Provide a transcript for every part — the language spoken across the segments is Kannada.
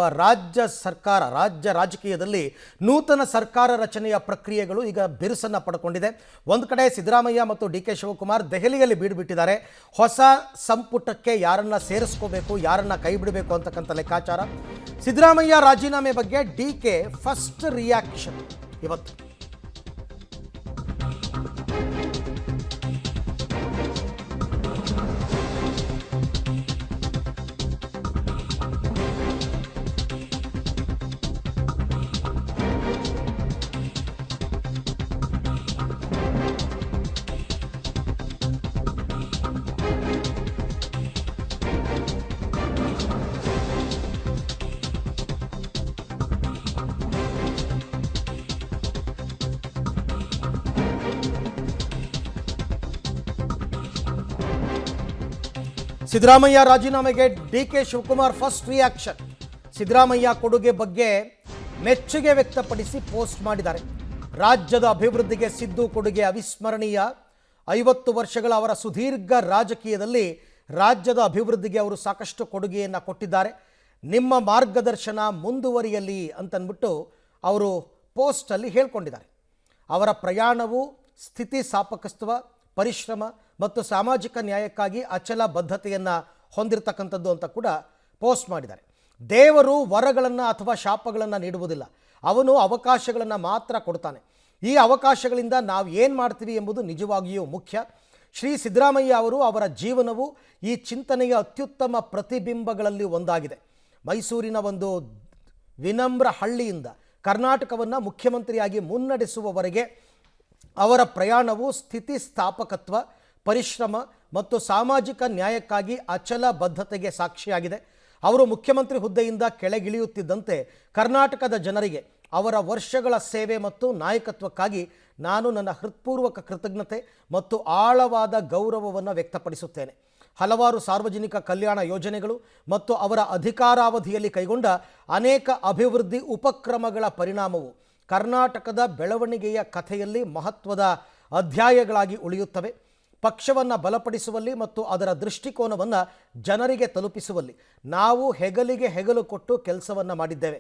ರಾಜ್ಯ ಸರ್ಕಾರ ರಾಜಕೀಯದಲ್ಲಿ ನೂತನ ಸರ್ಕಾರ ರಚನೆಯ ಪ್ರಕ್ರಿಯೆಗಳು ಈಗ ಬಿರುಸನ್ನು ಪಡ್ಕೊಂಡಿದೆ. ಒಂದು ಕಡೆ ಸಿದ್ದರಾಮಯ್ಯ ಮತ್ತು ಡಿ ಕೆ ಶಿವಕುಮಾರ್ ದೆಹಲಿಯಲ್ಲಿ ಬೀಡುಬಿಟ್ಟಿದ್ದಾರೆ. ಹೊಸ ಸಂಪುಟಕ್ಕೆ ಯಾರನ್ನ ಸೇರಿಸ್ಕೋಬೇಕು, ಯಾರನ್ನ ಕೈ ಬಿಡಬೇಕು ಅಂತಕ್ಕಂಥ ಲೆಕ್ಕಾಚಾರ. ಸಿದ್ದರಾಮಯ್ಯ ರಾಜೀನಾಮೆ ಬಗ್ಗೆ ಡಿ ಕೆ ಫಸ್ಟ್ ರಿಯಾಕ್ಷನ್ ಇವತ್ತು. ಸಿದ್ದರಾಮಯ್ಯ ರಾಜೀನಾಮೆಗೆ D K Shivakumar first reaction. Siddaramaiah ಕೊಡುಗೆ ಬಗ್ಗೆ ಮೆಚ್ಚುಗೆ ವ್ಯಕ್ತಪಡಿಸಿ ಪೋಸ್ಟ್ ಮಾಡಿದ್ದಾರೆ. ರಾಜ್ಯದ ಅಭಿವೃದ್ಧಿಗೆ ಸಿದ್ದು ಕೊಡುಗೆ ಅವಿಸ್ಮರಣೀಯ. 50 ವರ್ಷಗಳ ಅವರ ಸುದೀರ್ಘ ರಾಜಕೀಯದಲ್ಲಿ ರಾಜ್ಯದ ಅಭಿವೃದ್ಧಿಗೆ ಅವರು ಸಾಕಷ್ಟು ಕೊಡುಗೆಯನ್ನು ಕೊಟ್ಟಿದ್ದಾರೆ. ನಿಮ್ಮ ಮಾರ್ಗದರ್ಶನ ಮುಂದುವರಿಯಲಿ ಅಂತನ್ಬಿಟ್ಟು ಅವರು ಪೋಸ್ಟಲ್ಲಿ ಹೇಳ್ಕೊಂಡಿದ್ದಾರೆ. ಅವರ ಪ್ರಯಾಣವು ಸ್ಥಿತಿಸ್ಥಾಪಕತ್ವ, ಪರಿಶ್ರಮ ಮತ್ತು ಸಾಮಾಜಿಕ ನ್ಯಾಯಕ್ಕಾಗಿ ಅಚಲ ಬದ್ಧತೆಯನ್ನು ಹೊಂದಿರತಕ್ಕಂಥದ್ದು ಅಂತ ಕೂಡ ಪೋಸ್ಟ್ ಮಾಡಿದ್ದಾರೆ. ದೇವರು ವರಗಳನ್ನು ಅಥವಾ ಶಾಪಗಳನ್ನು ನೀಡುವುದಿಲ್ಲ, ಅವನು ಅವಕಾಶಗಳನ್ನು ಮಾತ್ರ ಕೊಡ್ತಾನೆ. ಈ ಅವಕಾಶಗಳಿಂದ ನಾವು ಏನು ಮಾಡ್ತೀವಿ ಎಂಬುದು ನಿಜವಾಗಿಯೂ ಮುಖ್ಯ. ಶ್ರೀ ಸಿದ್ದರಾಮಯ್ಯ ಅವರು, ಅವರ ಜೀವನವು ಈ ಚಿಂತನೆಯ ಅತ್ಯುತ್ತಮ ಪ್ರತಿಬಿಂಬಗಳಲ್ಲಿ ಒಂದಾಗಿದೆ. ಮೈಸೂರಿನ ಒಂದು ವಿನಮ್ರ ಹಳ್ಳಿಯಿಂದ ಕರ್ನಾಟಕವನ್ನು ಮುಖ್ಯಮಂತ್ರಿಯಾಗಿ ಮುನ್ನಡೆಸುವವರೆಗೆ ಅವರ ಪ್ರಯಾಣವು ಸ್ಥಿತಿಸ್ಥಾಪಕತ್ವ, ಪರಿಶ್ರಮ ಮತ್ತು ಸಾಮಾಜಿಕ ನ್ಯಾಯಕ್ಕಾಗಿ ಅಚಲ ಬದ್ಧತೆಗೆ ಸಾಕ್ಷಿಯಾಗಿದೆ. ಅವರು ಮುಖ್ಯಮಂತ್ರಿ ಹುದ್ದೆಯಿಂದ ಕೆಳಗಿಳಿಯುತ್ತಿದ್ದಂತೆ ಕರ್ನಾಟಕದ ಜನರಿಗೆ ಅವರ ವರ್ಷಗಳ ಸೇವೆ ಮತ್ತು ನಾಯಕತ್ವಕ್ಕಾಗಿ ನಾನು ನನ್ನ ಹೃತ್ಪೂರ್ವಕ ಕೃತಜ್ಞತೆ ಮತ್ತು ಆಳವಾದ ಗೌರವವನ್ನು ವ್ಯಕ್ತಪಡಿಸುತ್ತೇನೆ. ಹಲವಾರು ಸಾರ್ವಜನಿಕ ಕಲ್ಯಾಣ ಯೋಜನೆಗಳು ಮತ್ತು ಅವರ ಅಧಿಕಾರಾವಧಿಯಲ್ಲಿ ಕೈಗೊಂಡ ಅನೇಕ ಅಭಿವೃದ್ಧಿ ಉಪಕ್ರಮಗಳ ಪರಿಣಾಮವು ಕರ್ನಾಟಕದ ಬೆಳವಣಿಗೆಯ ಕಥೆಯಲ್ಲಿ ಮಹತ್ವದ ಅಧ್ಯಾಯಗಳಾಗಿ ಉಳಿಯುತ್ತವೆ. ಪಕ್ಷವನ್ನು ಬಲಪಡಿಸುವಲ್ಲಿ ಮತ್ತು ಅದರ ದೃಷ್ಟಿಕೋನವನ್ನು ಜನರಿಗೆ ತಲುಪಿಸುವಲ್ಲಿ ನಾವು ಹೆಗಲಿಗೆ ಹೆಗಲು ಕೊಟ್ಟು ಕೆಲಸವನ್ನು ಮಾಡಿದ್ದೇವೆ.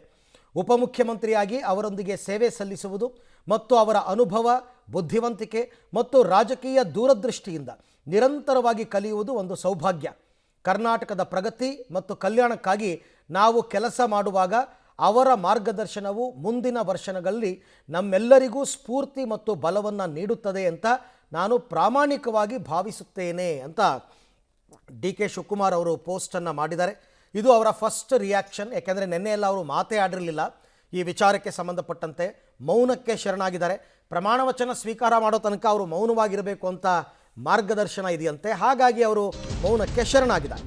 ಉಪಮುಖ್ಯಮಂತ್ರಿಯಾಗಿ ಅವರೊಂದಿಗೆ ಸೇವೆ ಸಲ್ಲಿಸುವುದು ಮತ್ತು ಅವರ ಅನುಭವ, ಬುದ್ಧಿವಂತಿಕೆ ಮತ್ತು ರಾಜಕೀಯ ದೂರದೃಷ್ಟಿಯಿಂದ ನಿರಂತರವಾಗಿ ಕಲಿಯುವುದು ಒಂದು ಸೌಭಾಗ್ಯ. ಕರ್ನಾಟಕದ ಪ್ರಗತಿ ಮತ್ತು ಕಲ್ಯಾಣಕ್ಕಾಗಿ ನಾವು ಕೆಲಸ ಮಾಡುವಾಗ ಅವರ ಮಾರ್ಗದರ್ಶನವು ಮುಂದಿನ ವರ್ಷಗಳಲ್ಲಿ ನಮ್ಮೆಲ್ಲರಿಗೂ ಸ್ಫೂರ್ತಿ ಮತ್ತು ಬಲವನ್ನು ನೀಡುತ್ತದೆ ಅಂತ ನಾನು ಪ್ರಾಮಾಣಿಕವಾಗಿ ಭಾವಿಸುತ್ತೇನೆ ಅಂತ ಡಿ ಕೆ ಶಿವಕುಮಾರ್ ಅವರು ಪೋಸ್ಟನ್ನು ಮಾಡಿದ್ದಾರೆ. ಇದು ಅವರ ಫಸ್ಟ್ ರಿಯಾಕ್ಷನ್. ಯಾಕೆಂದರೆ ನಿನ್ನೆಯೆಲ್ಲ ಅವರು ಮಾತೇ ಆಡಿರಲಿಲ್ಲ ಈ ವಿಚಾರಕ್ಕೆ ಸಂಬಂಧಪಟ್ಟಂತೆ. ಮೌನಕ್ಕೆ ಶರಣಾಗಿದ್ದಾರೆ. ಪ್ರಮಾಣ ವಚನ ಸ್ವೀಕಾರ ಮಾಡೋ ತನಕ ಅವರು ಮೌನವಾಗಿರಬೇಕು ಅಂತ ಮಾರ್ಗದರ್ಶನ ಇದೆಯಂತೆ. ಹಾಗಾಗಿ ಅವರು ಮೌನಕ್ಕೆ ಶರಣಾಗಿದ್ದಾರೆ.